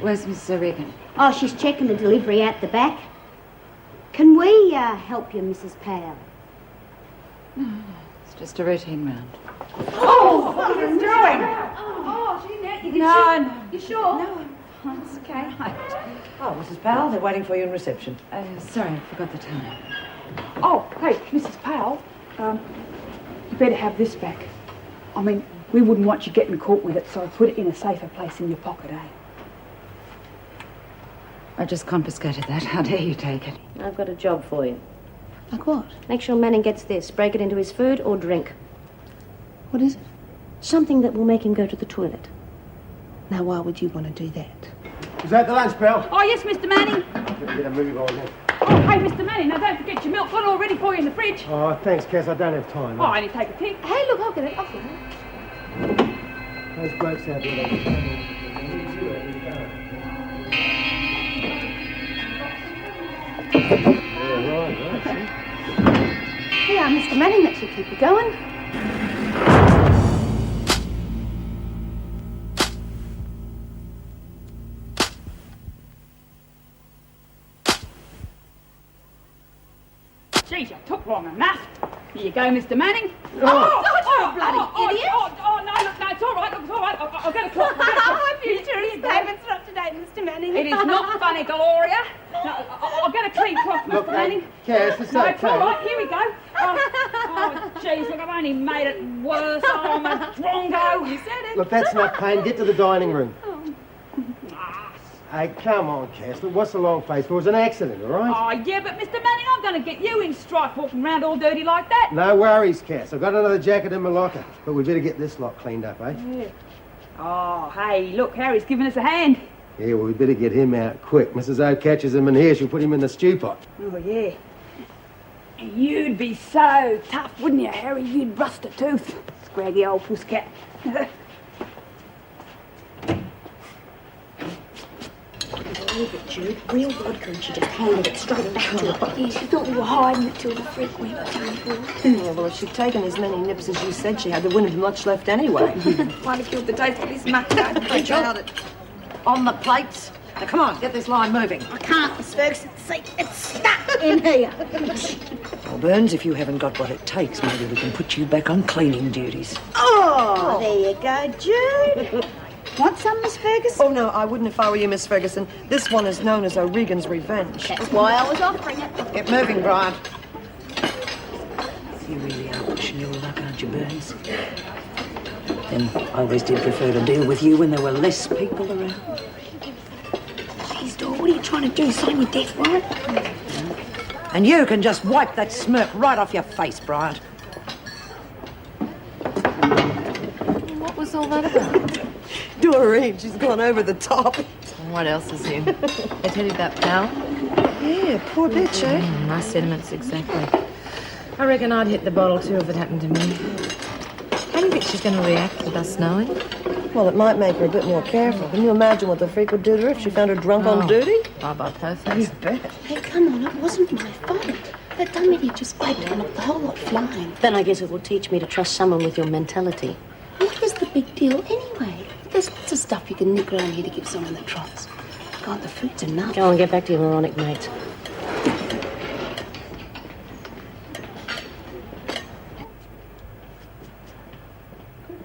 Where's Mrs. O'Regan? Oh, she's checking the delivery out the back. Can we help you, Mrs. Powell? No, it's just a routine round. Oh, what are you doing? Oh, she didn't. No. You sure? No, it's okay. Oh, Mrs. Powell, they're waiting for you in reception. Sorry, I forgot the time. Oh, hey, Mrs. Powell, you better have this back. I mean, we wouldn't want you getting caught with it, so I put it in a safer place in your pocket, eh? I just confiscated that. How dare you take it? I've got a job for you. Like what? Make sure Manning gets this. Break it into his food or drink. What is it? Something that will make him go to the toilet. Now, why would you want to do that? Is that the lunch bell? Oh, yes, Mr. Manning. Get a move on then. Oh, hey, Mr. Manning, now don't forget your milk. Got it all ready for you in the fridge. Oh, thanks, Cass. I don't have time. Oh, I only take a tick. Hey, look, I'll get it. Those blokes out there, Yeah, Mr. Manning, that should keep you going. Geez, you took long enough. Here you go, Mr. Manning. bloody idiot. Oh, no, look, no, it's all right, look, it's all right. I'll get a clock. I'm futurist payments are up to date, Mr. Manning. It is not funny, Gloria. No, I'll get a clean cloth, Mr. Manning. Cass, it's No, okay. it's all right, here we go. Oh, jeez, look, I've only made it worse. Oh, I'm a drongo. You said it. Look, that's enough pain. Get to the dining room. Hey, come on, Cass. Look, what's the long face for? It was an accident, all right? Oh, yeah, but Mr. Manning, I'm going to get you in strife walking around all dirty like that. No worries, Cass. I've got another jacket in my locker. But we'd better get this lot cleaned up, eh? Yeah. Oh, hey, look, Harry's giving us a hand. Yeah, well, we'd better get him out quick. Mrs. O catches him in here, she'll put him in the stew pot. Oh, yeah. You'd be so tough, wouldn't you, Harry? You'd rust a tooth. Scraggy old pusscat. Believe it, Jude. Real vodka, and she just handed it straight back to her. Yeah, she thought we were hiding it till the freak went down. Yeah, well, if she'd taken as many nips as you said she had, there wouldn't have much left anyway. Might have killed the taste of his muck. About it. On the plates. Now, come on, get this line moving. I can't, Miss Ferguson. See, it's stuck in here. Well, Burns, if you haven't got what it takes, maybe we can put you back on cleaning duties. Oh, there you go, Jude. Want some, Miss Ferguson? Oh, no, I wouldn't if I were you, Miss Ferguson. This one is known as O'Regan's Revenge. That's why I was offering it. Get moving, Bryant. You really are pushing your luck, aren't you, Burns? Then I always did prefer to deal with you when there were less people around. Jeez, Dor, what are you trying to do? Sign your death warrant? And you can just wipe that smirk right off your face, Bryant. What was all that about? Doreen, she's gone over the top. What else is new? They tell you about Pal? Yeah, poor bitch, eh? My sentiments, exactly. I reckon I'd hit the bottle too if it happened to me. How do you think she's going to react with us knowing? Well, it might make her a bit more careful. Can you imagine what the freak would do to her if she found her drunk on duty? Bye-bye, perfect. Bet. Hey, come on, it wasn't my fault. That dumb idiot just grabbed it and knocked the whole lot flying. Then I guess it will teach me to trust someone with your mentality. What was the big deal anyway? There's lots of stuff you can nick around here to give someone the trots. God, the food's enough. Go and get back to your moronic mates.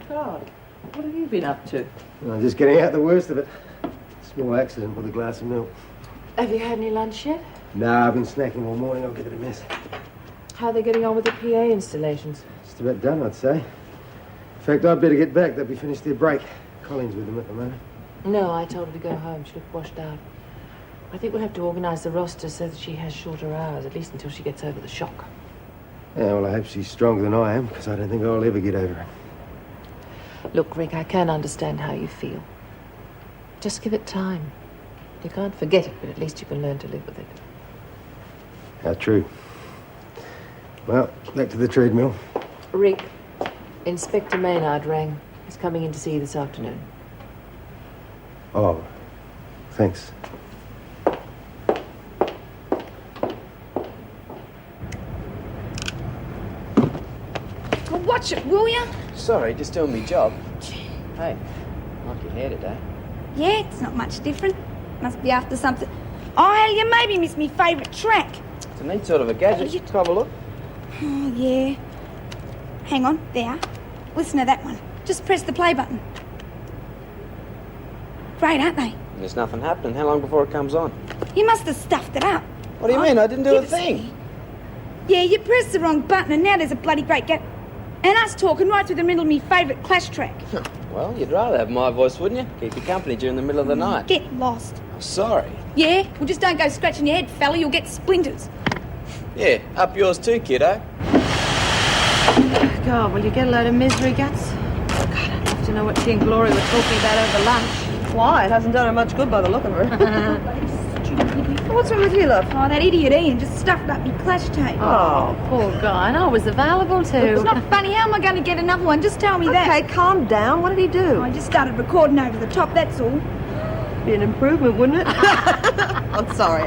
God, what have you been up to? I'm just getting out the worst of it. Small accident with a glass of milk. Have you had any lunch yet? No, I've been snacking all morning. I'll give it a miss. How are they getting on with the PA installations? Just about done, I'd say. In fact, I'd better get back. They'll be finished their break. Colleen's with them at the moment. No, I told her to go home. She looked washed out. I think we'll have to organise the roster so that she has shorter hours, at least until she gets over the shock. Yeah, well, I hope she's stronger than I am, because I don't think I'll ever get over it. Look, Rick, I can understand how you feel. Just give it time. You can't forget it, but at least you can learn to live with it. How true. Well, back to the treadmill. Rick, Inspector Maynard rang. He's coming in to see you this afternoon. Oh, thanks. Well, watch it, will ya? Sorry, just doing me job. Hey, like your hair today. Yeah, it's not much different. Must be after something. Oh, hell, you maybe missed me favourite track. It's a neat sort of a gadget. Let's have a look. Oh, yeah. Hang on, there. Listen to that one. Just press the play button. Great, aren't they? There's nothing happening. How long before it comes on? You must have stuffed it up. What do you mean? I didn't do give a it to thing. me. Yeah, you pressed the wrong button and now there's a bloody great gap. And us talking right through the middle of me favourite Clash track. Well, you'd rather have my voice, wouldn't you? Keep you company during the middle of the night. Get lost. I'm sorry. Yeah? Well, just don't go scratching your head, fella. You'll get splinters. Yeah, up yours too, kiddo. God, will you get a load of misery guts? God, I'd love to know what she and Glory were talking about over lunch. Why? It hasn't done her much good by the look of her. What's wrong with you, love? Oh, that idiot Ian just stuffed up me Clash tape. Oh, poor guy. And I was available too. It's not funny. How am I going to get another one? Just tell me that. Okay, calm down. What did he do? I just started recording over the top, that's all. Be an improvement, wouldn't it? I'm sorry.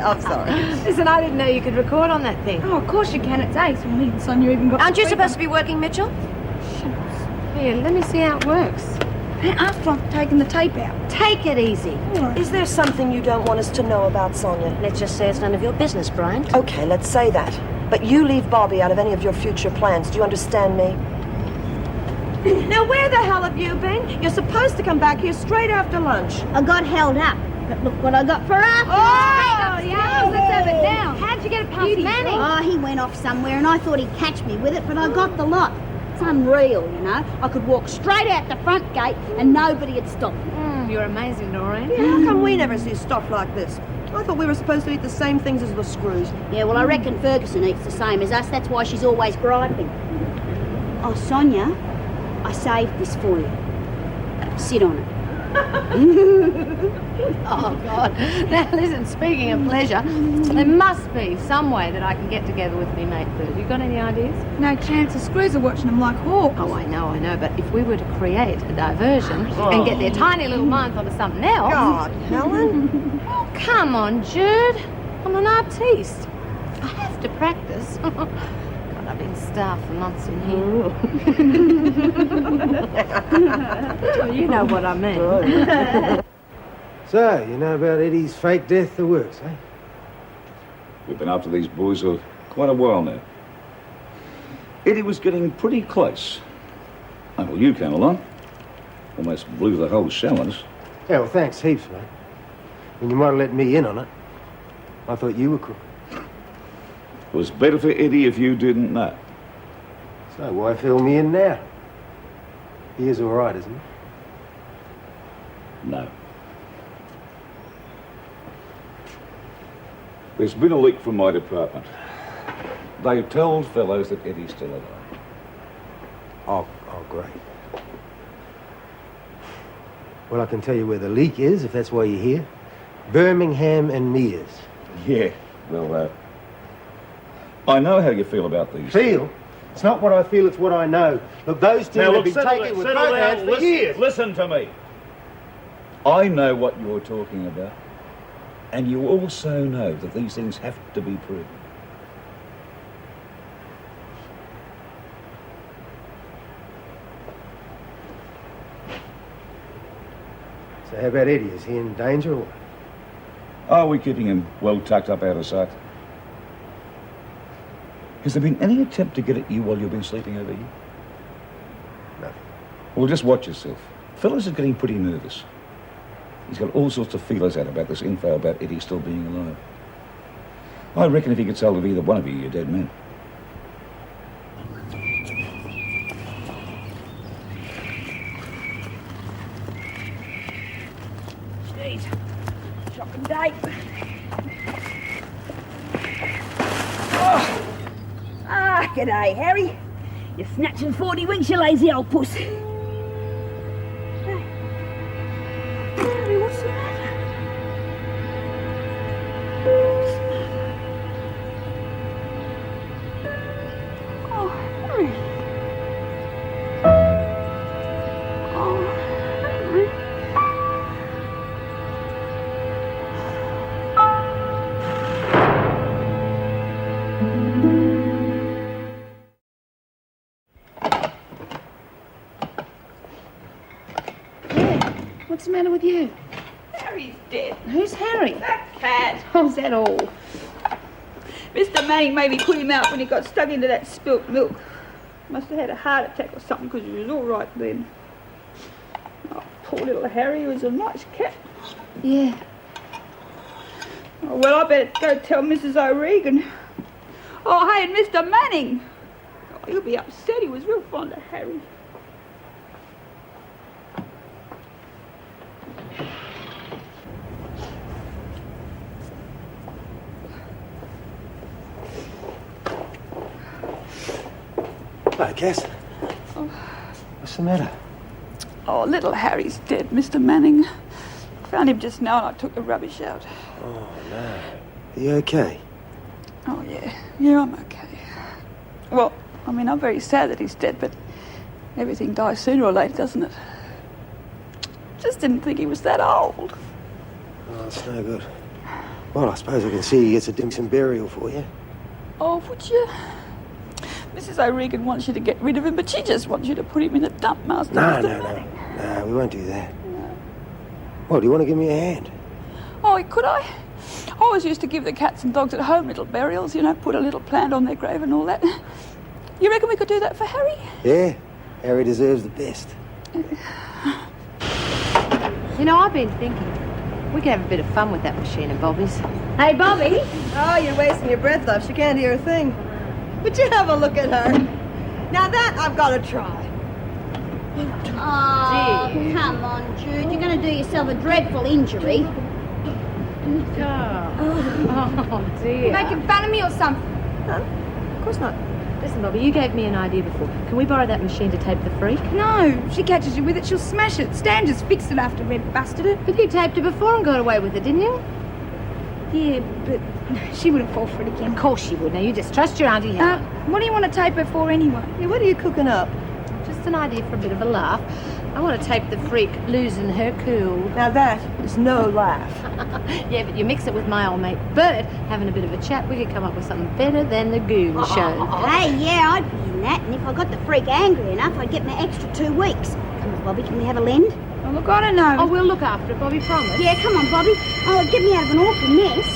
Listen, I didn't know you could record on that thing. Oh, of course you can. It's ace. Well, me and Sonia even got... Aren't you supposed to be working, Mitchell? Here, let me see how it works. After I've taken the tape out. Take it easy. Is there something you don't want us to know about Sonia? Let's just say it's none of your business, Bryant. Okay, let's say that. But you leave Bobbie out of any of your future plans. Do you understand me? Now, where the hell have you been? You're supposed to come back here straight after lunch. I got held up. But look what I got for after. Oh, yeah, let's have it now. How'd you get it past Manning? Oh, he went off somewhere and I thought he'd catch me with it, but I got the lot. It's unreal, you know. I could walk straight out the front gate and nobody would stop me. You're amazing, Doreen. Yeah, how come we never see stuff like this? I thought we were supposed to eat the same things as the screws. Yeah, well, I reckon Ferguson eats the same as us. That's why she's always griping. Oh, Sonia, I saved this for you. Sit on it. Oh, God. Now, listen, speaking of pleasure, there must be some way that I can get together with me mate Bert. You got any ideas? No chance. The screws are watching them like hawks. Oh, I know. But if we were to create a diversion and get their tiny little minds onto something else... God, Helen. Oh, come on, Jude. I'm an artiste. I have to practice. God, I've been starved for months in here. Well, you know what I mean. So, you know about Eddie's fake death, the works, eh? We've been after these boys for quite a while now. Eddie was getting pretty close. Until you came along. Almost blew the whole show on us. Yeah, well, thanks heaps, mate. And you might have let me in on it. I thought you were crook. It was better for Eddie if you didn't know. So why fill me in now? He is all right, isn't he? No. There's been a leak from my department. They've told fellows that Eddie's still alive. Oh, great. Well, I can tell you where the leak is, if that's why you're here. Birmingham and Mears. Yeah, well, I know how you feel about these. Feel? It's not what I feel, it's what I know. Look, those two have been taken with both hands for years. Listen to me. I know what you're talking about. And you also know that these things have to be proven. So how about Eddie? Is he in danger or what? Are we keeping him well tucked up out of sight? Has there been any attempt to get at you while you've been sleeping over here? Nothing. Well, just watch yourself. Phyllis is getting pretty nervous. He's got all sorts of feelers out about this info about Eddie still being alive. I reckon if he gets hold of either one of you, you're dead men. Jeez. Shocking day. G'day, Harry. You're snatching 40 winks, you lazy old puss. Harry, what's the matter? Oh, Harry. Oh, Harry. What's the matter with you? Harry's dead. Who's Harry? That cat. How's that all? Mr. Manning maybe put him out when he got stuck into that spilt milk. Must have had a heart attack or something because he was all right then. Oh, poor little Harry, he was a nice cat. Yeah. Oh, well, I better go tell Mrs. O'Regan. Oh, hey, and Mr. Manning. Oh, he'll be upset. He was real fond of Harry. Hello, Cass. Oh. What's the matter? Oh, little Harry's dead, Mr. Manning. Found him just now and I took the rubbish out. Oh, no. Are you okay? Oh, yeah. Yeah, I'm okay. Well, I mean, I'm very sad that he's dead, but everything dies sooner or later, doesn't it? Just didn't think he was that old. Oh, it's no good. Well, I suppose I can see he gets a decent burial for you. Oh, would you? Mrs. O'Regan wants you to get rid of him, but she just wants you to put him in the dump, Master. No, no, we won't do that. No. Well, do you want to give me a hand? Oh, could I? I always used to give the cats and dogs at home little burials, you know, put a little plant on their grave and all that. You reckon we could do that for Harry? Yeah, Harry deserves the best. You know, I've been thinking, we could have a bit of fun with that machine of Bobbie's. Hey, Bobbie. Oh, you're wasting your breath, love. She can't hear a thing. Would you have a look at her? Now that I've got to try. Oh, come on, Jude. You're going to do yourself a dreadful injury. Oh, dear. You making fun of me or something? Huh? Of course not. Listen, Bobbie, you gave me an idea before. Can we borrow that machine to tape the freak? No, if she catches you with it, she'll smash it. Stan just fixed it after Red busted it. But you taped her before and got away with it, didn't you? Yeah, but she wouldn't fall for it again. Of course she would. Now, you just trust your Auntie Helen. What do you want to tape her for anyway? Yeah, what are you cooking up? Just an idea for a bit of a laugh. I want to tape the freak losing her cool. Now that is no laugh. Yeah, but you mix it with my old mate Bert having a bit of a chat, we could come up with something better than the Goon Show. Hey, yeah, I'd be in that. And if I got the freak angry enough, I'd get my extra 2 weeks. Come on, Bobbie, can we have a lend? Oh, look, I don't know. Oh, we'll look after it, Bobbie, promise. Yeah, come on, Bobbie. Oh, it'd get me out of an awful mess.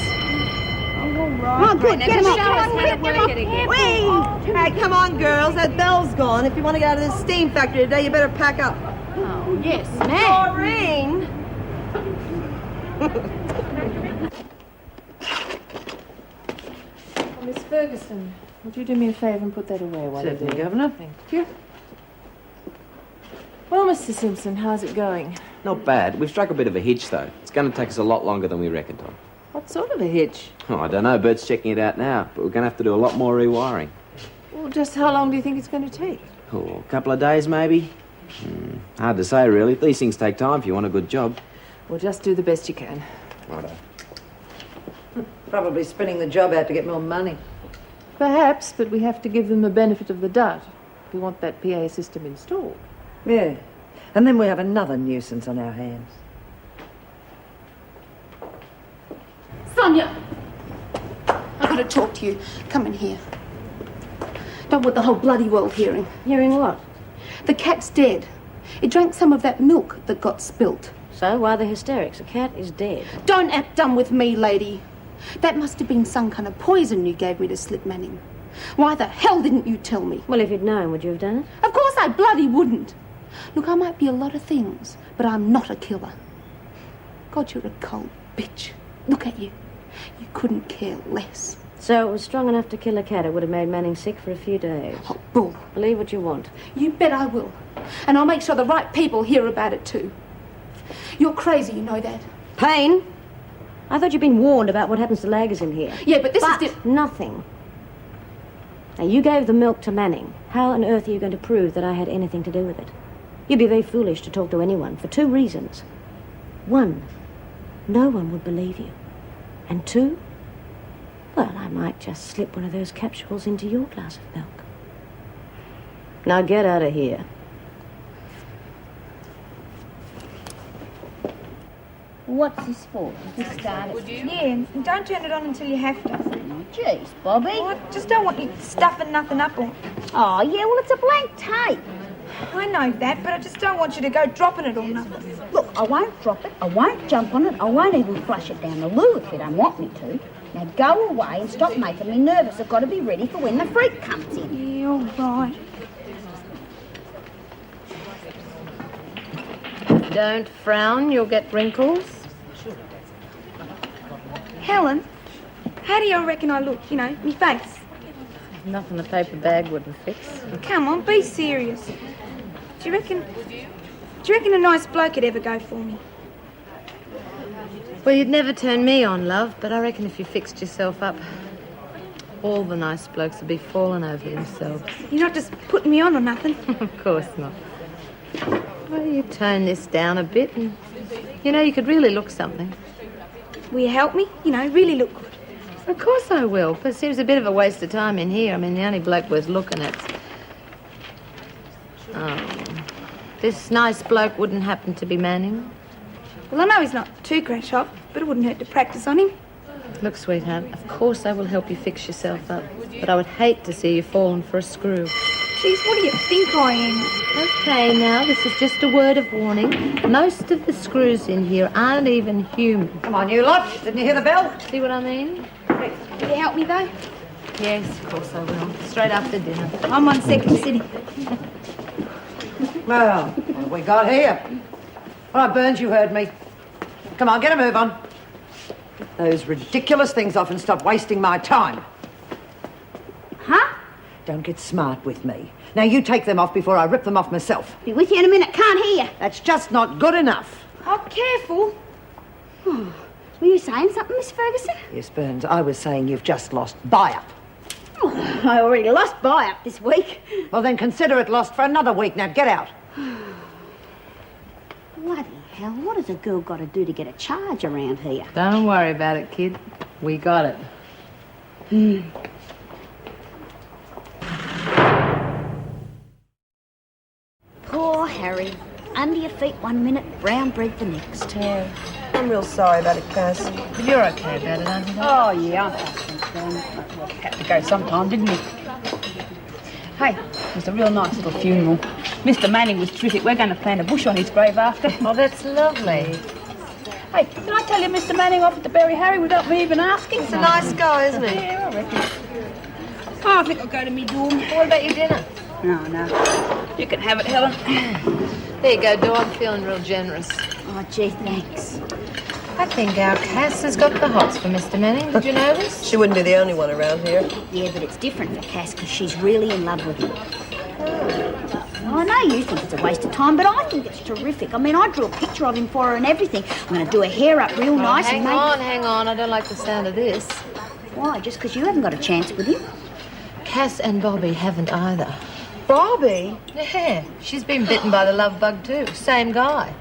Oh, all right. Oh, good. Now, Get him just up. show us Come on, how to quick, work it again. Wait! Hey, come on, girls. That bell's gone. If you want to get out of this steam factory today, you better pack up. Oh, yes, ma'am. Doreen! Miss Ferguson, would you do me a favour and put that away while Certainly, you're there? Governor. Thank you. Well, Mr. Simpson, how's it going? Not bad. We've struck a bit of a hitch, though. It's going to take us a lot longer than we reckoned on. What sort of a hitch? Oh, I don't know. Bert's checking it out now, but we're going to have to do a lot more rewiring. Well, just how long do you think it's going to take? Oh, a couple of days, maybe. Hard to say, really. These things take time if you want a good job. Well, just do the best you can. Righto. Probably spinning the job out to get more money. Perhaps, but we have to give them the benefit of the doubt if we want that PA system installed. Yeah. And then we have another nuisance on our hands. Sonia! I've got to talk to you. Come in here. Don't want the whole bloody world hearing. Hearing what? The cat's dead. It drank some of that milk that got spilt. So, why the hysterics? A cat is dead. Don't act dumb with me, lady. That must have been some kind of poison you gave me to slip Manning. Why the hell didn't you tell me? Well, if you'd known, would you have done it? Of course I bloody wouldn't. Look, I might be a lot of things, but I'm not a killer. God, you're a cold bitch. Look at you. You couldn't care less. So it was strong enough to kill a cat. It would have made Manning sick for a few days. Oh, bull. Believe what you want. You bet I will. And I'll make sure the right people hear about it too. You're crazy, you know that. Payne! I thought you'd been warned about what happens to laggers in here. Yeah, but this is nothing. Now, you gave the milk to Manning. How on earth are you going to prove that I had anything to do with it? You'd be very foolish to talk to anyone for 2 reasons. 1, no one would believe you. And 2, well, I might just slip one of those capsules into your glass of milk. Now get out of here. What's this for? This started. Would you? Yeah, and don't turn it on until you have to. Jeez, Bobbie. Oh, I just don't want you stuffing nothing up or... Oh, yeah, well, it's a blank tape. I know that, but I just don't want you to go dropping it or nothing. Look, I won't drop it, I won't jump on it, I won't even flush it down the loo if you don't want me to. Now go away and stop making me nervous. I've got to be ready for when the freak comes in. Yeah, all right. Don't frown, you'll get wrinkles. Helen, how do you reckon I look, you know, me face? Nothing a paper bag wouldn't fix. Come on, be serious. Do you reckon a nice bloke would ever go for me? Well, you'd never turn me on, love, but I reckon if you fixed yourself up, all the nice blokes would be falling over themselves. You're not just putting me on or nothing? Of course not. Well, you tone this down a bit and, you know, you could really look something. Will you help me? You know, really look good. Of course I will, but it seems a bit of a waste of time in here. I mean, the only bloke worth looking at's... Oh, this nice bloke wouldn't happen to be Manning. Well, I know he's not too crash hot, but it wouldn't hurt to practice on him. Look, sweetheart, of course I will help you fix yourself up, but I would hate to see you falling for a screw. Jeez, what do you think I am? Okay, now, this is just a word of warning. Most of the screws in here aren't even human. Come on, you lot. Didn't you hear the bell? See what I mean? Will you help me, though? Yes, of course I will. Straight after dinner. I'm on second city. Well, what have we got here? All right, Burns, you heard me. Come on, get a move on. Those ridiculous things off and stop wasting my time. Huh? Don't get smart with me. Now, you take them off before I rip them off myself. Be with you in a minute, can't hear you. That's just not good enough. Oh, careful. Were you saying something, Miss Ferguson? Yes, Burns, I was saying you've just lost buy-up. Oh, I already lost buy-up this week. Well, then consider it lost for another week. Now, get out. Bloody hell, what has a girl got to do to get a charge around here? Don't worry about it, kid. We got it. Poor Harry. Under your feet 1 minute, brown bread the next. Yeah, I'm real sorry about it, Cass. You're okay about it, aren't you? Oh, yeah, I'm fine. Well, had to go sometime, didn't he? Hey, it was a real nice little funeral. Mr. Manning was terrific. We're going to plant a bush on his grave after. Oh, that's lovely. Hey, did I tell you Mr. Manning offered to bury Harry without me even asking? He's a nice guy, isn't he? Yeah, I reckon. Oh, I think I'll go to me dorm. What about your dinner? No. You can have it, Helen. There you go, Dor. I'm feeling real generous. Oh, gee, thanks. I think our Cass has got the hots for Mr. Manning. Did you notice? She wouldn't be the only one around here. Yeah, but it's different for Cass because she's really in love with him. I know you think it's a waste of time, but I think it's terrific. I mean, I drew a picture of him for her and everything. I'm going to do her hair up real nice and make... Hang on. I don't like the sound of this. Why? Just because you haven't got a chance with him? Cass and Bobbie haven't either. Bobbie? Yeah, she's been bitten by the love bug too. Same guy.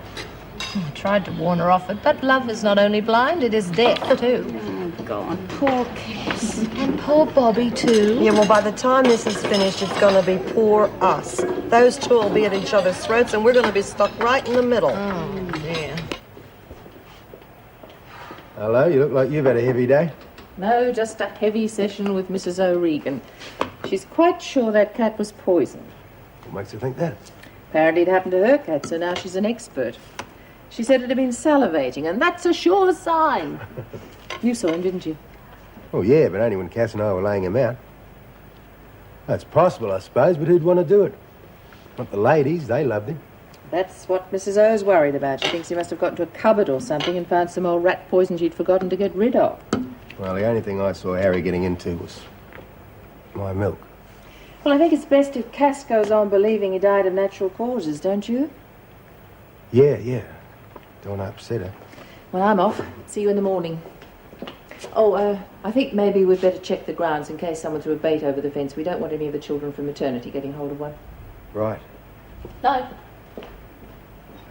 I tried to warn her off it, but love is not only blind, it is deaf too. Oh, God, poor Cass. And poor Bobbie too. Yeah, well, by the time this is finished, it's going to be poor us. Those two will be at each other's throats, and we're going to be stuck right in the middle. Oh, dear. Hello, you look like you've had a heavy day. No, just a heavy session with Mrs. O'Regan. She's quite sure that cat was poisoned. What makes you think that? Apparently it happened to her cat, so now she's an expert. She said it had been salivating, and that's a sure sign. You saw him, didn't you? Oh, yeah, but only when Cass and I were laying him out. That's possible, I suppose, but who'd want to do it? Not the ladies, they loved him. That's what Mrs. O's worried about. She thinks he must have got into a cupboard or something and found some old rat poison she'd forgotten to get rid of. Well, the only thing I saw Harry getting into was my milk. Well, I think it's best if Cass goes on believing he died of natural causes, don't you? Yeah. Don't upset her. Well, I'm off. See you in the morning. Oh, I think maybe we'd better check the grounds in case someone threw a bait over the fence. We don't want any of the children from maternity getting hold of one. Right. No.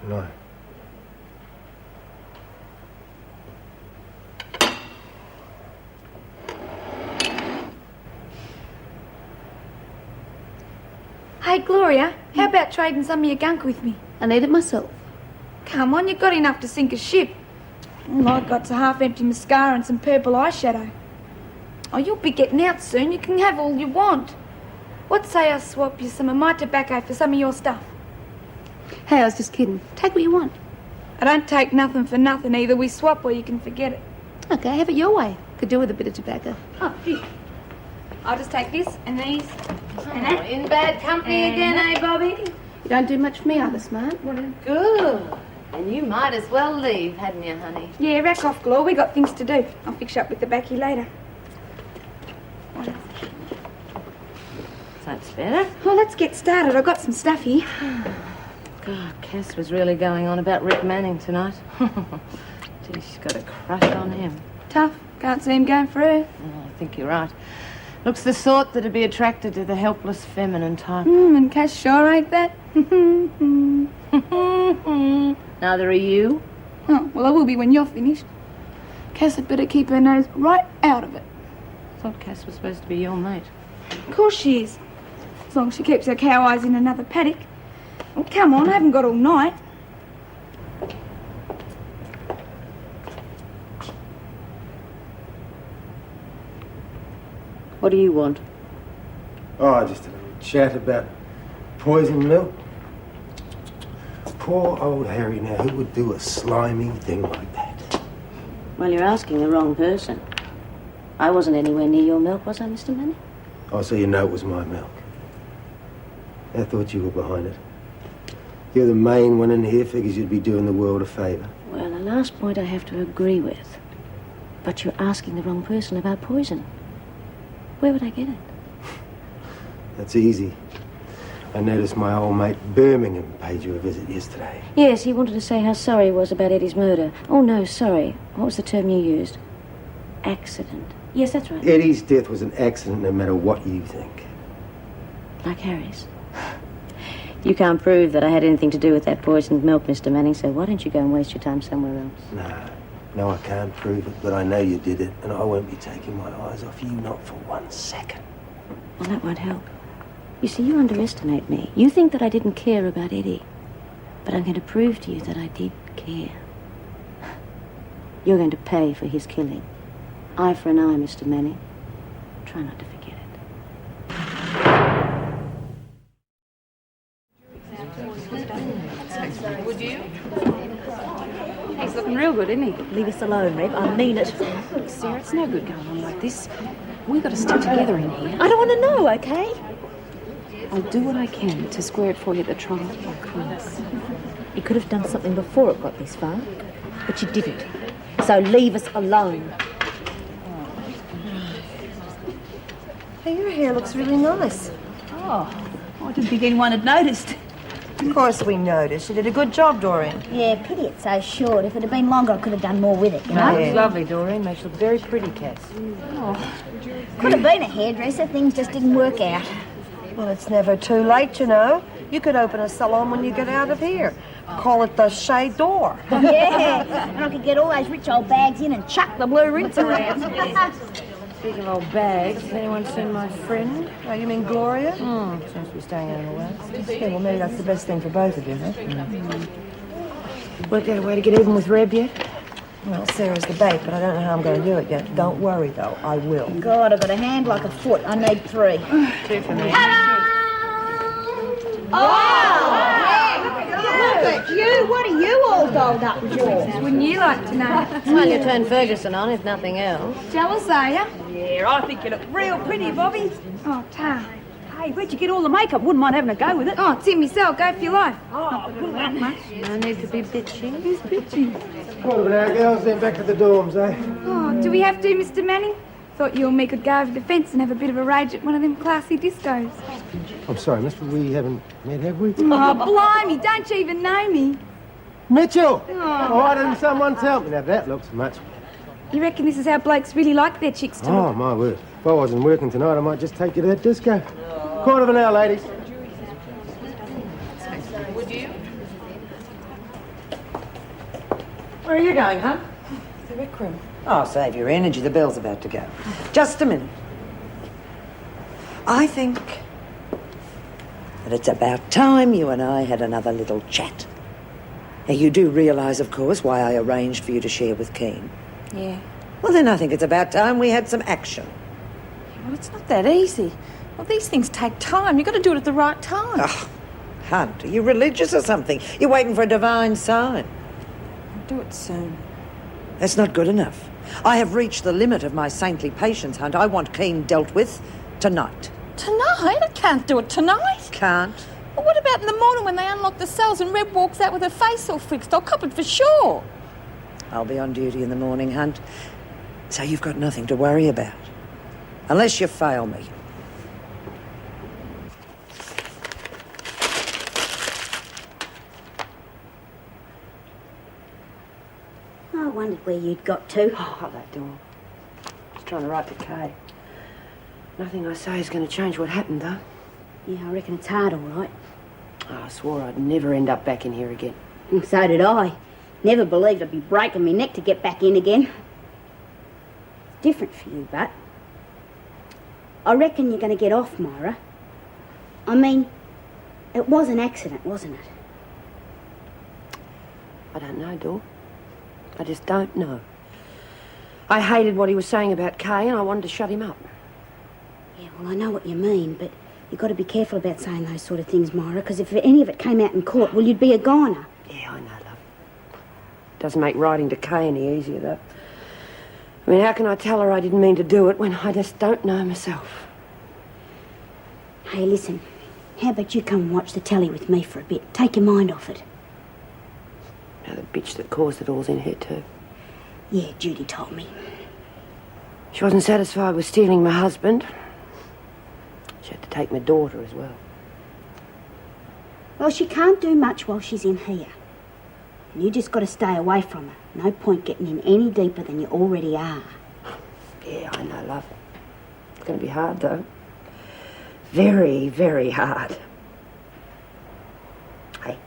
No. Hey, Gloria, how about trading some of your gunk with me? I need it myself. Come on, you've got enough to sink a ship. All I got's a half-empty mascara and some purple eyeshadow. Oh, you'll be getting out soon. You can have all you want. What say I swap you some of my tobacco for some of your stuff? Hey, I was just kidding. Take what you want. I don't take nothing for nothing. Either we swap or you can forget it. Okay, have it your way. Could do with a bit of tobacco. Oh, here. I'll just take this and these and Oh, that. in bad company again, eh, Bobbie? You don't do much for me either, smart. Good. And you might as well leave, hadn't you, honey? Yeah, rack off, Glor. We got things to do. I'll fix you up with the baccy later. That's better. Well, let's get started. I've got some stuff here. God, Cass was really going on about Rick Manning tonight. Gee, she's got a crush on him. Tough. Can't see him going for her. Oh, I think you're right. Looks the sort that'd be attracted to the helpless feminine type. And Cass sure ain't that. Neither are you. Oh, well, I will be when you're finished. Cass had better keep her nose right out of it. I thought Cass was supposed to be your mate. Of course she is. As long as she keeps her cow eyes in another paddock. Well, come on, I haven't got all night. What do you want? Oh, just a little chat about poison milk. Poor old Harry now, who would do a slimy thing like that? Well, you're asking the wrong person. I wasn't anywhere near your milk, was I, Mr. Manning? Oh, so you know it was my milk. I thought you were behind it. You're the main one in here, figures you'd be doing the world a favour. Well, the last point I have to agree with. But you're asking the wrong person about poison. Where would I get it? That's easy. I noticed my old mate Birmingham paid you a visit yesterday. Yes, he wanted to say how sorry he was about Eddie's murder. Oh, no, sorry. What was the term you used? Accident. Yes, that's right. Eddie's death was an accident no matter what you think. Like Harry's. You can't prove that I had anything to do with that poisoned milk, Mr. Manning, so why don't you go and waste your time somewhere else? No, I can't prove it, but I know you did it, and I won't be taking my eyes off you, not for 1 second. Well, that won't help. You see, you underestimate me. You think that I didn't care about Eddie. But I'm going to prove to you that I did care. You're going to pay for his killing. Eye for an eye, Mr. Manning. Try not to forget it. Would you? He's looking real good, isn't he? Leave us alone, Reb. I mean it. Look, Sarah, it's no good going on like this. We've got to stick together in here. I don't want to know, okay? I'll do what I can to square it for you at the trial. I promise. You could have done something before it got this far, but you didn't. So leave us alone. Hey, your hair looks really nice. Oh, I didn't think anyone had noticed. Of course we noticed. You did a good job, Doreen. Yeah, pity it's so short. If it had been longer, I could have done more with it, you know? No, it's lovely, Doreen. Makes you look very pretty, Cass. Could have been a hairdresser. Things just didn't work out. Well, it's never too late, you know. You could open a salon when you get out of here. Call it the Shade Door. Yeah, and I could get all those rich old bags in and chuck the blue rinse around. Speaking of old bags, has anyone seen my friend? Oh, you mean Gloria? Seems to be staying out of the way. Yeah, well, maybe that's the best thing for both of you, huh? Worked out a way to get even with Reb yet? Well, Sarah's the bait, but I don't know how I'm going to do it yet. Don't worry, though. I will. God, I've got a hand like a foot. I need 3. 2 for me. Look at you! What are you all dolled up for? Wouldn't you like to know? Well, you turn Ferguson on, if nothing else. Jealous, are you? Yeah, I think you look real pretty, Bobbie. Oh, Ta. Hey, where'd you get all the makeup? Wouldn't mind having a go with it. Oh, it's in me cell. Go for your life. Oh, That much. No need to be bitchy. Who's bitchy? What about our girls then back to the dorms, eh? Oh, do we have to, Mr. Manning? Thought you and me could go over the fence and have a bit of a rage at one of them classy discos. I'm sorry, mister, we haven't met, have we? Oh, blimey, don't you even know me? Mitchell! Oh, why didn't someone tell me? Now, that looks much better. You reckon this is how blokes really like their chicks to Oh, look? my word. If I wasn't working tonight, I might just take you to that disco. Quarter of an hour, ladies. Would you? Where are you going, huh? The rec room. Oh, save your energy. The bell's about to go. Just a minute. I think that it's about time you and I had another little chat. Now, you do realise, of course, why I arranged for you to share with Kean. Yeah. Well, then I think it's about time we had some action. Well, it's not that easy. Well, these things take time. You've got to do it at the right time. Oh, Hunt, are you religious or something? You're waiting for a divine sign. do it soon. That's not good enough. I have reached the limit of my saintly patience, Hunt. I want Kean dealt with tonight. Tonight? I can't do it tonight. Can't? Well, what about in the morning when they unlock the cells and Reb walks out with her face all fixed? I'll cop it for sure. I'll be on duty in the morning, Hunt. So you've got nothing to worry about. Unless you fail me. I wondered where you'd got to. Oh, that door. I was trying to write to Kay. Nothing I say is going to change what happened, though. Yeah, I reckon it's hard, all right. Oh, I swore I'd never end up back in here again. So did I. Never believed I'd be breaking my neck to get back in again. It's different for you, but I reckon you're going to get off, Myra. I mean, it was an accident, wasn't it? I don't know, Dor. I just don't know. I hated what he was saying about Kay and I wanted to shut him up. Yeah, well, I know what you mean, but you've got to be careful about saying those sort of things, Myra, because if any of it came out in court, well, you'd be a goner. Yeah, I know, love. Doesn't make writing to Kay any easier, though. I mean, how can I tell her I didn't mean to do it when I just don't know myself? Hey, listen, how about you come and watch the telly with me for a bit? Take your mind off it. Now, the bitch that caused it all's in here, too. Yeah, Judy told me. She wasn't satisfied with stealing my husband. She had to take my daughter as well. Well, she can't do much while she's in here. You just got to stay away from her. No point getting in any deeper than you already are. Yeah, I know, love. It's going to be hard, though. Very, very hard. Hey,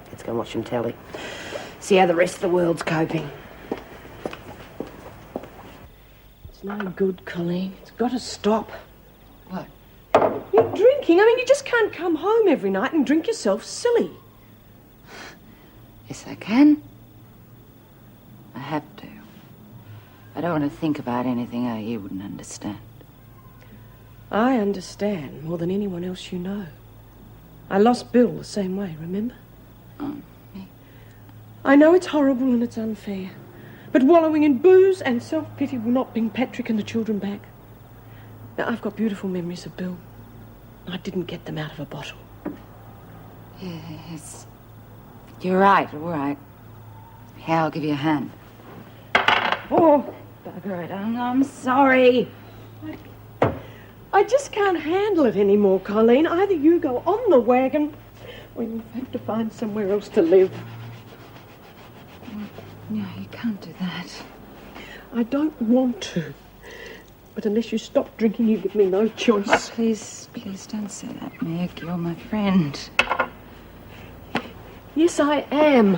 let's go and watch some telly. See how the rest of the world's coping. It's no good, Colleen. It's got to stop. What? You're drinking. I mean, you just can't come home every night and drink yourself silly. Yes, I can. I have to. I don't want to think about anything you wouldn't understand. I understand more than anyone else you know. I lost Bill the same way, remember? Oh, me? I know it's horrible and it's unfair, but wallowing in booze and self-pity will not bring Patrick and the children back. Now, I've got beautiful memories of Bill. I didn't get them out of a bottle. Yes. You're right, all right. Here, I'll give you a hand. Oh, Bugger it, I'm sorry. I just can't handle it anymore, Colleen. Either you go on the wagon or you have to find somewhere else to live. No, you can't do that. I don't want to. But unless you stop drinking, you give me no choice. Oh, please don't say that, Meg. You're my friend. Yes, I am.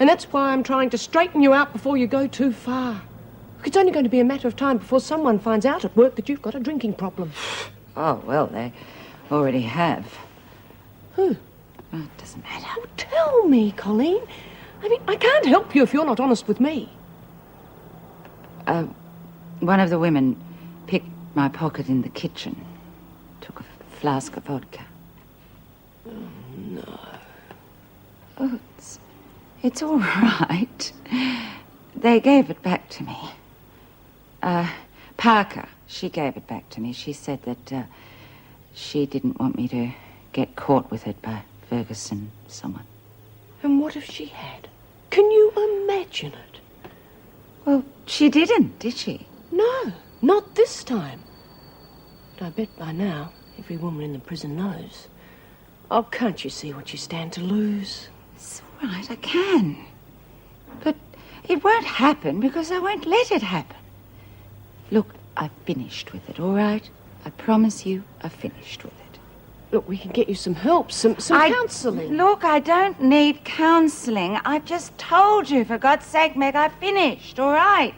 And that's why I'm trying to straighten you out before you go too far. It's only going to be a matter of time before someone finds out at work that you've got a drinking problem. Oh, well, they already have. Who? Oh, it doesn't matter. Oh, tell me, Colleen. I mean, I can't help you if you're not honest with me. One of the women picked my pocket in the kitchen. Took a flask of vodka. Oh, no. Oh, it's all right. They gave it back to me. Parker, she gave it back to me. She said that she didn't want me to get caught with it by Ferguson, someone. And what if she had? Can you imagine it? Well, she didn't, did she? No, not this time. But I bet by now every woman in the prison knows. Oh, can't you see what you stand to lose? It's all right, I can. But it won't happen because I won't let it happen. Look, I've finished with it, all right? I promise you I've finished with it. Look, we can get you some help, some counselling. Look, I don't need counselling. I've just told you, for God's sake, Meg, I've finished, all right?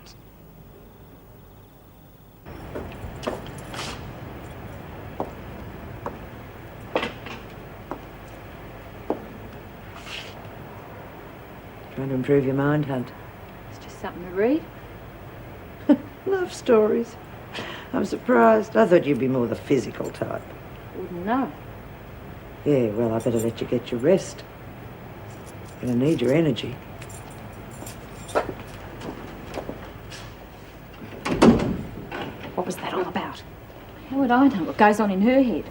Trying to improve your mind, Hunt. It's just something to read. Love stories. I'm surprised. I thought you'd be more the physical type. Wouldn't know. Yeah, well, I better let you get your rest. Gonna need your energy. What was that all about? How would I know what goes on in her head?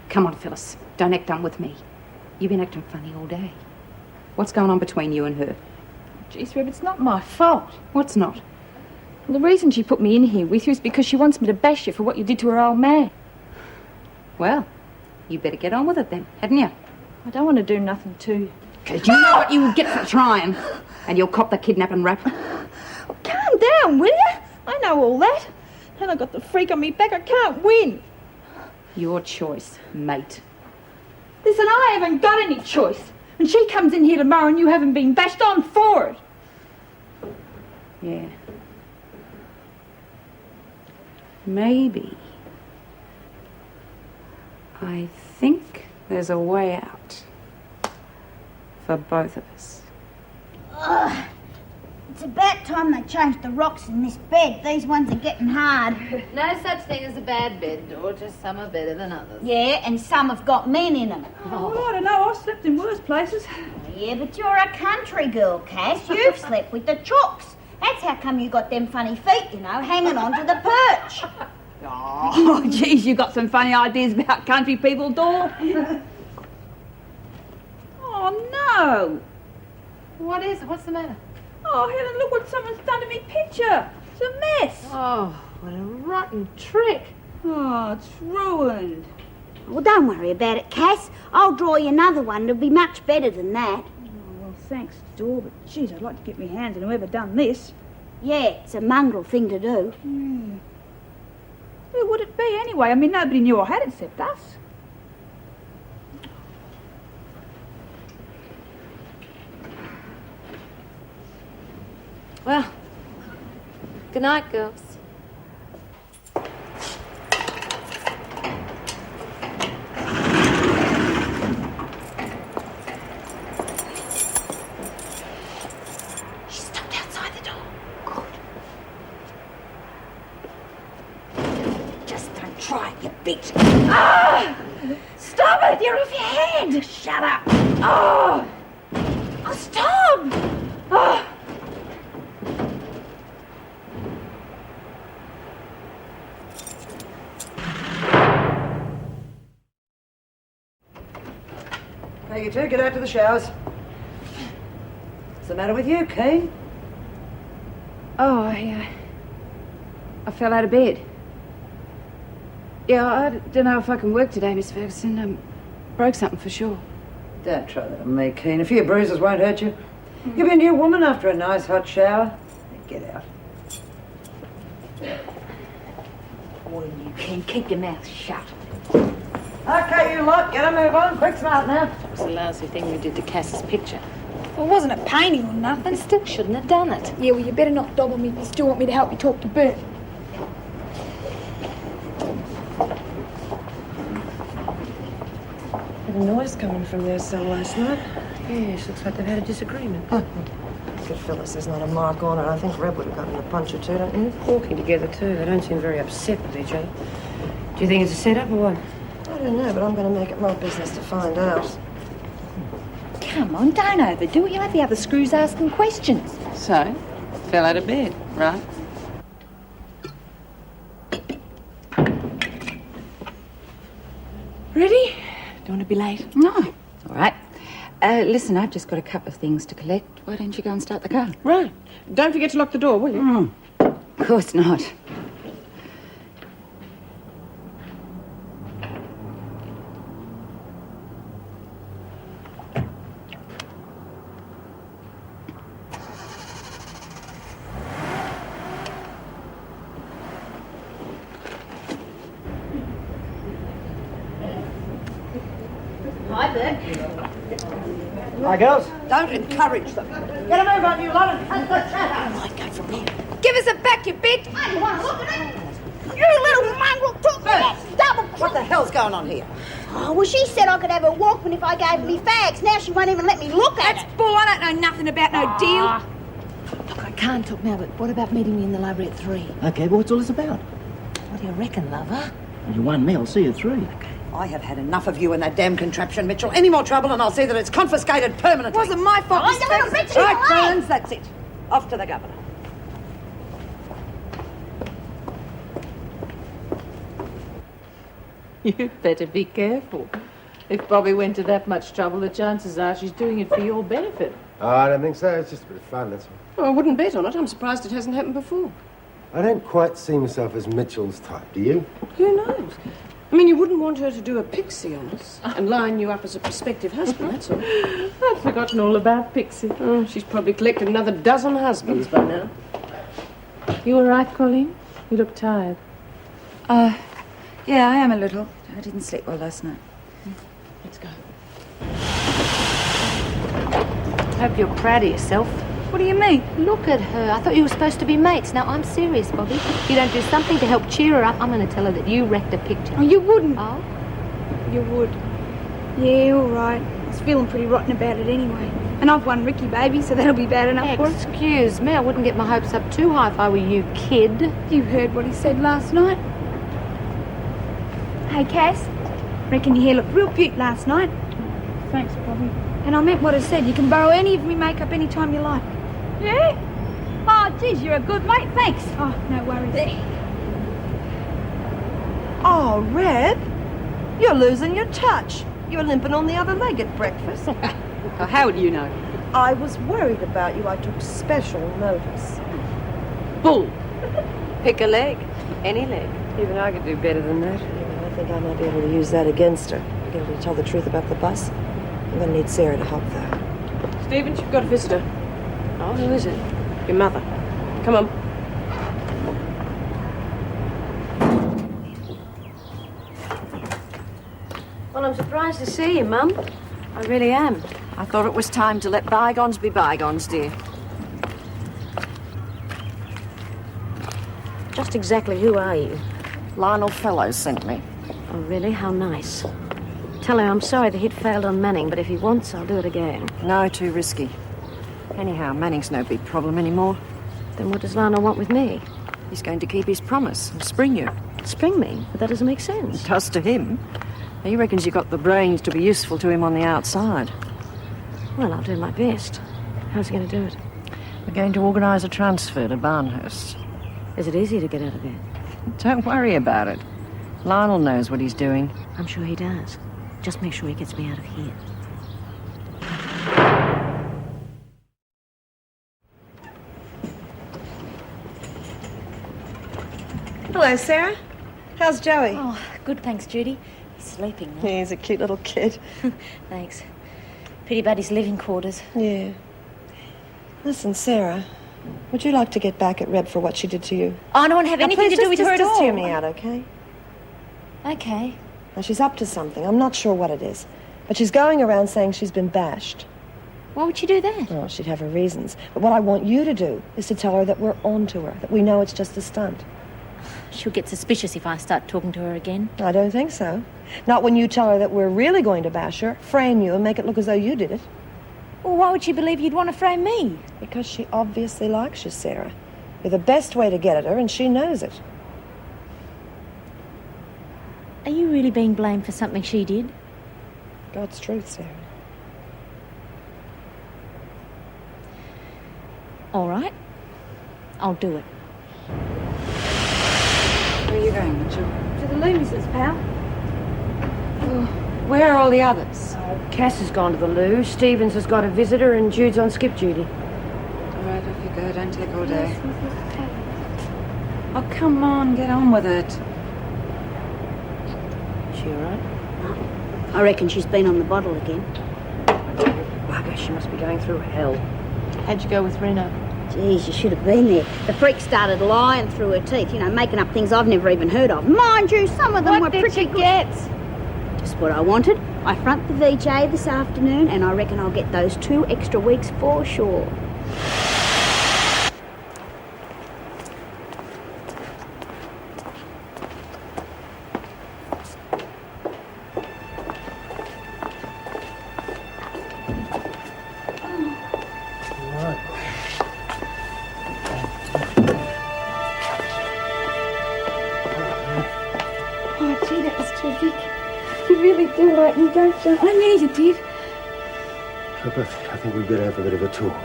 Come on, Phyllis. Don't act dumb with me. You've been acting funny all day. What's going on between you and her? Geez, Reb, it's not my fault. What's not? Well, the reason she put me in here with you is because she wants me to bash you for what you did to her old man. Well, you better get on with it then, hadn't you? I don't want to do nothing to you. Because you know what you will get for trying. And you'll cop the kidnapping rap. Calm down, will you? I know all that. And I got the freak on me back. I can't win. Your choice, mate. Listen, I haven't got any choice. And she comes in here tomorrow and you haven't been bashed on for it. Yeah. Maybe. I think there's a way out. For both of us. Ugh. It's about time they changed the rocks in this bed. These ones are getting hard. No such thing as a bad bed, Dor. Just some are better than others. Yeah, and some have got men in them. Oh, well, I don't know. I've slept in worse places. Yeah, but you're a country girl, Cass. You've slept with the chooks. That's how come you got them funny feet, you know, hanging onto the perch. Oh, geez, you got some funny ideas about country people, Dor. Oh, no. What is it? What's the matter? Oh, Helen, look what someone's done to me picture. It's a mess. Oh, what a rotten trick. Oh, it's ruined. Well, don't worry about it, Cass. I'll draw you another one. It'll be much better than that. Oh, well, thanks, Dor, but geez, I'd like to get my hands on whoever done this. Yeah, it's a mongrel thing to do. Who would it be anyway? I mean, nobody knew I had it except us. Well, good night, girls. She stopped outside the door. Good. Just don't try it, you bitch. Ah! Stop it! You're off your head! Shut up! Oh! Oh, stop! Oh! Hey, you two, get out to the showers. What's the matter with you, Kean? Oh, I fell out of bed. Yeah, I don't know if I can work today, Miss Ferguson. Broke something for sure. Don't try that on me, Kean. A few bruises won't hurt you. You'll be a new woman after a nice hot shower. Get out. Boy, you can keep your mouth shut. Okay, you lot, get a move on. Quick, smart now. That was a lousy thing we did to Cass's picture. Well, wasn't it painting or nothing? Still shouldn't have done it. Yeah, well, you better not dobble me if you still want me to help you talk to Bert. Had a noise coming from their cell last night. Yes, looks like they've had a disagreement. Good Phyllis, there's not a mark on her. I think Reb would have gotten a punch or two, don't you? Walking together, too. They don't seem very upset with each other. Do you think it's a setup or what? I don't know, but I'm going to make it my business to find out. Come on, don't overdo it. You'll have the other screws asking questions. So, fell out of bed, right? Ready? Don't want to be late? No. All right. Listen, I've just got a couple of things to collect. Why don't you go and start the car? Right. Don't forget to lock the door, will you? Of course not. Hi, Bert. Hi, girls. Don't encourage them. Get a move on, you lot, and cut the chatter. I might go from here. Give us it back, you bitch! I don't want to look at it. You little mongrel took that double crook. What the hell's going on here? Oh, well, she said I could have a Walkman if I gave me fags. Now she won't even let me look at it. That's bull. I don't know nothing about no deal. Look, I can't talk now, but what about meeting me in the library at 3? Okay, well, what's all this about? What do you reckon, lover? You won me, I'll see you at 3. I have had enough of you and that damn contraption, Mitchell. Any more trouble and I'll see that it's confiscated permanently. It wasn't my fault, I Miss don't want to Ferguson. bet you Right, away. Burns, that's it. Off to the governor. You'd better be careful. If Bobbie went to that much trouble, the chances are she's doing it for your benefit. Oh, I don't think so. It's just a bit of fun, that's all. Oh, I wouldn't bet on it. I'm surprised it hasn't happened before. I don't quite see myself as Mitchell's type, do you? Who knows? I mean, you wouldn't want her to do a pixie on us and line you up as a prospective husband, that's all. I'd forgotten all about Pixie. Oh, she's probably collected another dozen husbands by now. You all right, Colleen? You look tired. Yeah, I am a little. I didn't sleep well last night. Let's go. Hope you're proud of yourself. What do you mean? Look at her. I thought you were supposed to be mates. Now, I'm serious, Bobbie. If you don't do something to help cheer her up, I'm going to tell her that you wrecked a picture. Oh, you wouldn't. Oh? You would. Yeah, all right. I was feeling pretty rotten about it anyway. And I've won Ricky, baby, so that'll be bad enough for us. Excuse me, I wouldn't get my hopes up too high if I were you, kid. You heard what he said last night. Hey, Cass. Reckon your hair looked real cute last night. Thanks, Bobbie. And I meant what I said. You can borrow any of me makeup any time you like. Yeah? Oh, geez, you're a good mate. Thanks. Oh, no worries. Oh, Reb, you're losing your touch. You were limping on the other leg at breakfast. How do you know? I was worried about you. I took special notice. Bull. Pick a leg. Any leg. Even I could do better than that. I think I might be able to use that against her. Get her to tell the truth about the bus. I'm going to need Sarah to help though. Stevens, you've got a visitor. Oh, who is it? Your mother. Come on. Well, I'm surprised to see you, Mum. I really am. I thought it was time to let bygones be bygones, dear. Just exactly who are you? Lionel Fellows sent me. Oh, really? How nice. Tell him I'm sorry the hit failed on Manning, but if he wants, I'll do it again. No, too risky. Anyhow, Manning's no big problem anymore. Then what does Lionel want with me? He's going to keep his promise and spring you. Spring me? But that doesn't make sense. It does to him. He reckons you've got the brains to be useful to him on the outside. Well, I'll do my best. How's he going to do it? We're going to organise a transfer to Barnhurst. Is it easy to get out of there? Don't worry about it. Lionel knows what he's doing. I'm sure he does. Just make sure he gets me out of here. Hello, Sarah. How's Joey? Oh, good, thanks, Judy. He's sleeping now. Yeah, he's a cute little kid. Thanks. Pity about his living quarters. Yeah. Listen, Sarah, would you like to get back at Reb for what she did to you? I don't want to have anything to do with her at all. Just hear me out, okay? Okay. Now, she's up to something. I'm not sure what it is. But she's going around saying she's been bashed. Why would she do that? Oh, she'd have her reasons. But what I want you to do is to tell her that we're on to her, that we know it's just a stunt. She'll get suspicious if I start talking to her again. I don't think so. Not when you tell her that we're really going to bash her, frame you, and make it look as though you did it. Well, why would she believe you'd want to frame me? Because she obviously likes you, Sarah. You're the best way to get at her, and she knows it. Are you really being blamed for something she did? God's truth, Sarah. All right. I'll do it. Where are you going, Mitchell? To the Loomises, pal. Oh, where are all the others? Cass has gone to the loo, Stevens has got a visitor, and Jude's on skip duty. All right, off you go. Don't take all day. Oh, come on, get on with it. She all right? I reckon she's been on the bottle again. Bugger, she must be going through hell. How'd you go with Reno? Geez, you should have been there. The freak started lying through her teeth, making up things I've never even heard of. Mind you, some of them were pretty good. Just what I wanted. I front the VJ this afternoon, and I reckon I'll get those 2 extra weeks for sure. I knew you did. Look, I think we'd better have a bit of a talk.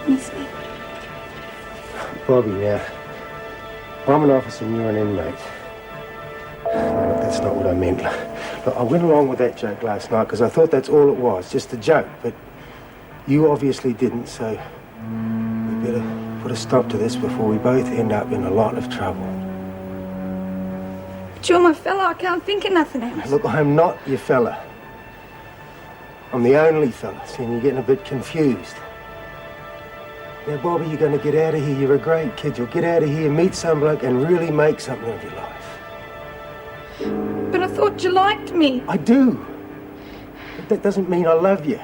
Honestly. Bobbie, now, I'm an officer and you're an inmate. No, look, that's not what I meant. Look, I went along with that joke last night because I thought that's all it was, just a joke, but you obviously didn't, so we better put a stop to this before we both end up in a lot of trouble. But you're my fella, I can't think of nothing else. Look, I'm not your fella. I'm the only fella, see, and you're getting a bit confused. Now, Bobbie, you're going to get out of here. You're a great kid. You'll get out of here, meet some bloke, and really make something of your life. But I thought you liked me. I do. But that doesn't mean I love you.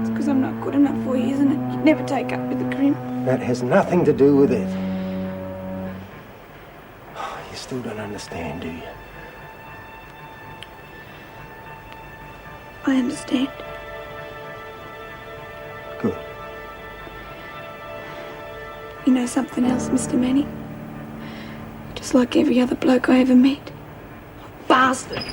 It's because I'm not good enough for you, isn't it? You'd never take up with the crim. That has nothing to do with it. You still don't understand, do you? I understand. Good. You know something else, Mr. Manning? Just like every other bloke I ever met. Bastard!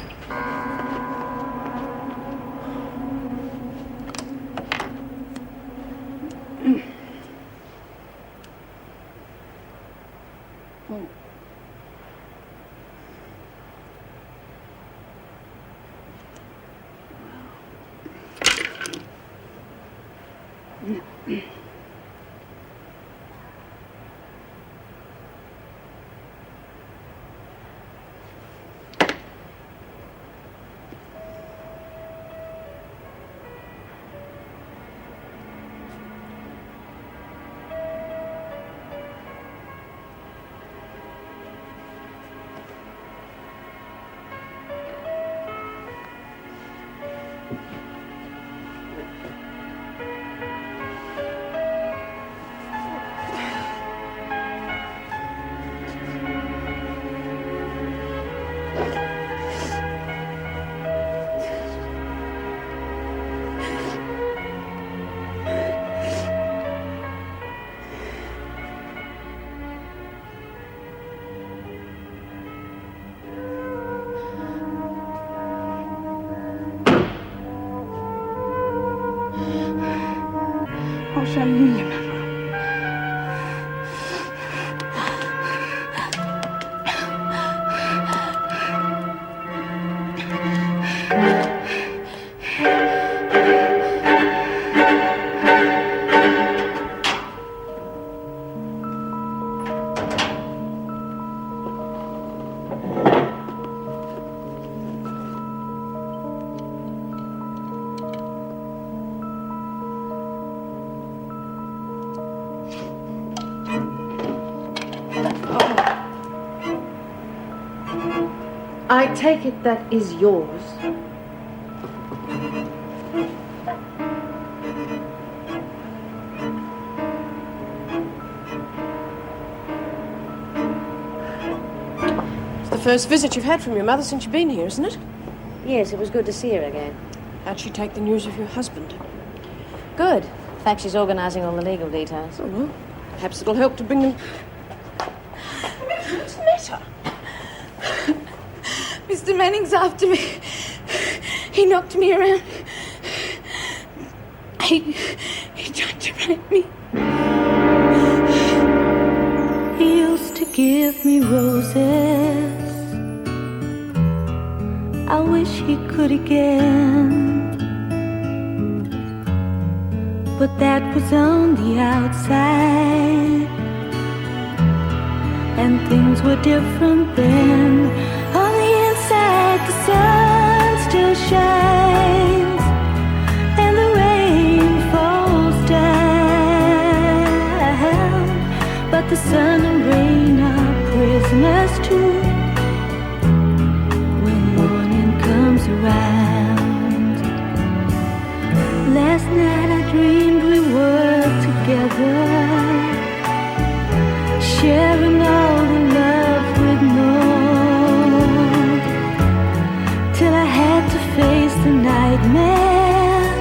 I'll show you your mum. I take it that is yours. It's the first visit you've had from your mother since you've been here, isn't it? Yes, it was good to see her again. How'd she take the news of your husband? Good. In fact, she's organising all the legal details. Oh, well, perhaps it'll help to bring them... What's the matter? Mr. Manning's after me. He knocked me around. He tried to rape me. He used to give me roses. I wish he could again. But that was on the outside, and things were different then. On the inside, the sun still shines, and the rain falls down. But the sun and rain are prisoners too when morning comes around. Last night I dreamed we were together, sharing all the love we'd known, till I had to face the nightmare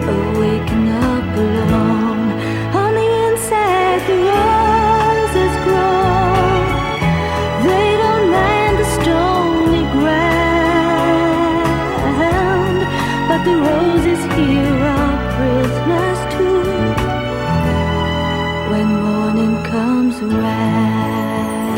of waking up alone. On the inside the roses grow, when morning comes around.